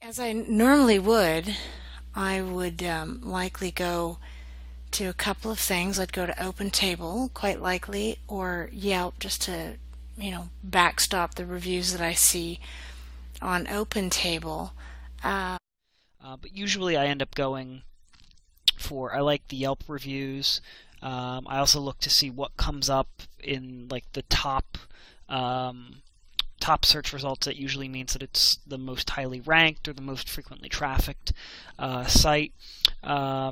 As I normally would, I would likely go to a couple of things. I'd go to OpenTable, quite likely, or Yelp, just to, backstop the reviews that I see on OpenTable. But usually I end up going I like the Yelp reviews. I also look to see what comes up in like the top search results. That usually means that it's the most highly ranked or the most frequently trafficked site. I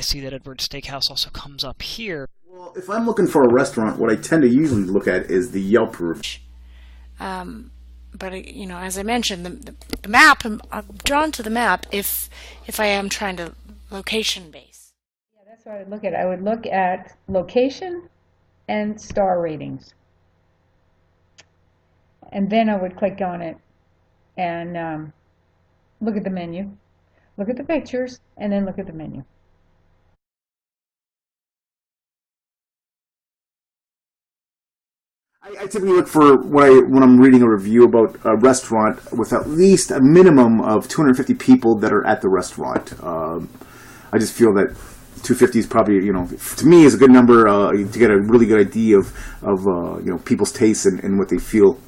see that Edward's Steakhouse also comes up here. Well, if I'm looking for a restaurant, what I tend to usually look at is the Yelp review. But as I mentioned, the map, I'm drawn to the map if I am trying to location base. Yeah, that's what I would look at. I would look at location and star ratings. And then I would click on it and look at the menu, look at the pictures, and then look at the menu. I typically look for when I'm reading a review about a restaurant with at least a minimum of 250 people that are at the restaurant. I just feel that 250 is probably, to me, is a good number to get a really good idea of people's tastes and what they feel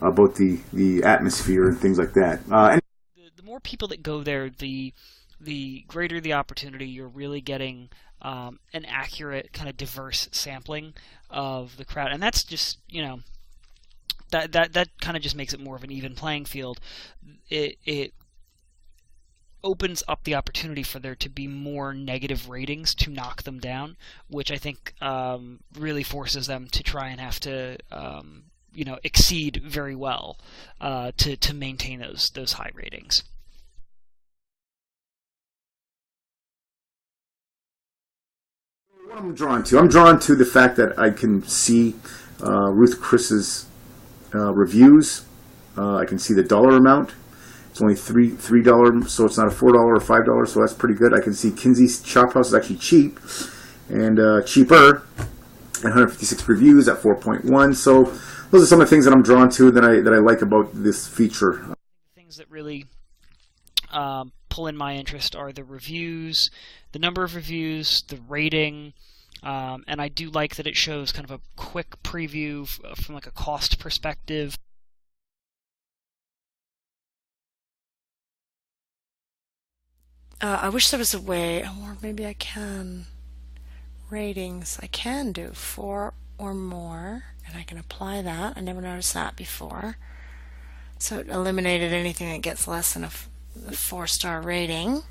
about the atmosphere and things like that. The more people that go there, the greater the opportunity. You're really getting an accurate, kind of diverse sampling of the crowd, and that's just that kind of just makes it more of an even playing field. It opens up the opportunity for there to be more negative ratings to knock them down, which I think really forces them to try and have to exceed very well to maintain those high ratings. What I'm drawn to the fact that I can see Ruth Chris's reviews. I can see the dollar amount. It's only $3, so it's not a $4 or $5, so that's pretty good. I can see Kinsey's Chop House is actually cheap and cheaper. 156 reviews at 4.1. So those are some of the things that I'm drawn to that I like about this feature. Things that really pull in my interest are the reviews, the number of reviews, the rating, and I do like that it shows kind of a quick preview from like a cost perspective. I wish there was a way, or maybe I can. Ratings, I can do 4 or more, and I can apply that. I never noticed that before. So it eliminated anything that gets less than a 4-star rating.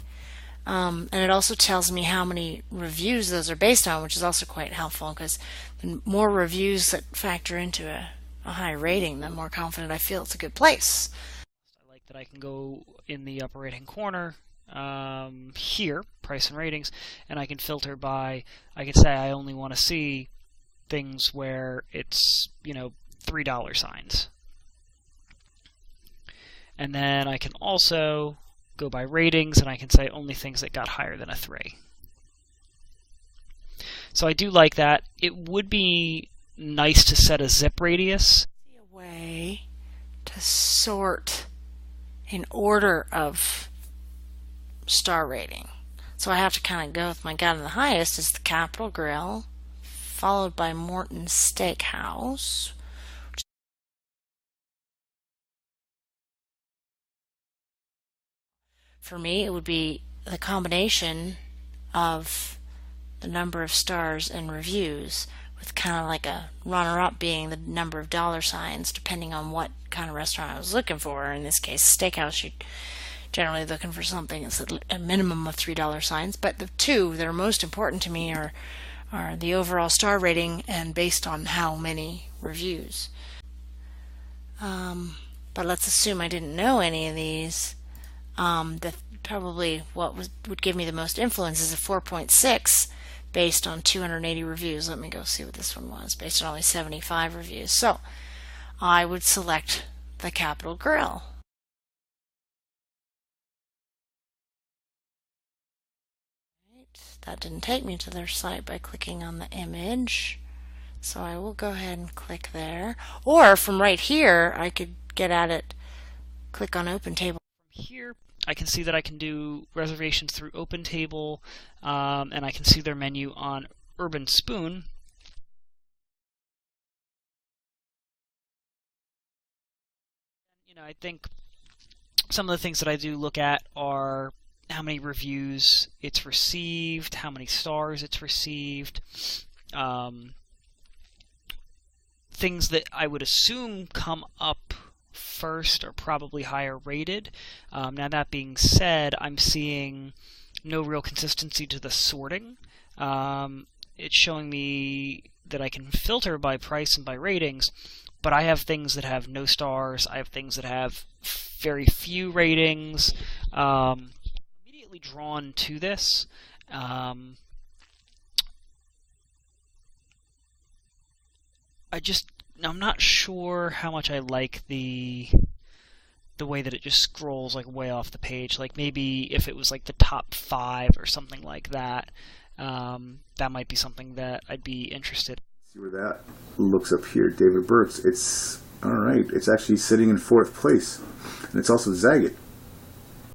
And it also tells me how many reviews those are based on, which is also quite helpful, because the more reviews that factor into a high rating, the more confident I feel it's a good place. I like that I can go in the upper right hand corner here, price and ratings, and I can filter by, I can say I only want to see things where it's, $3 signs. And then I can also go by ratings, and I can say only things that got higher than a 3. So I do like that. It would be nice to set a zip radius. A way to sort in order of star rating. So I have to kind of go with my gut, and the highest is the Capitol Grill, followed by Morton's Steakhouse. For me, it would be the combination of the number of stars and reviews, with kind of like a runner-up being the number of dollar signs, depending on what kind of restaurant I was looking for. In this case, steakhouse, you're generally looking for something that's a minimum of $3 signs. But the two that are most important to me are the overall star rating and based on how many reviews. But let's assume I didn't know any of these. Probably what would give me the most influence is a 4.6 based on 280 reviews. Let me go see what this one was, based on only 75 reviews. So I would select the Capitol Grill. That didn't take me to their site by clicking on the image, so I will go ahead and click there. Or from right here, I could get at it, click on OpenTable. here, I can see that I can do reservations through OpenTable, and I can see their menu on Urban Spoon. I think some of the things that I do look at are how many reviews it's received, how many stars it's received, things that I would assume come up first are probably higher rated. Now that being said, I'm seeing no real consistency to the sorting. It's showing me that I can filter by price and by ratings, but I have things that have no stars. I have things that have very few ratings. I'm immediately drawn to this. I'm not sure how much I like the way that it just scrolls like way off the page. Like maybe if it was like the top 5 or something like that, that might be something that I'd be interested in. See where that looks up here, David Burks. It's all right. It's actually sitting in 4th place, and it's also Zagat.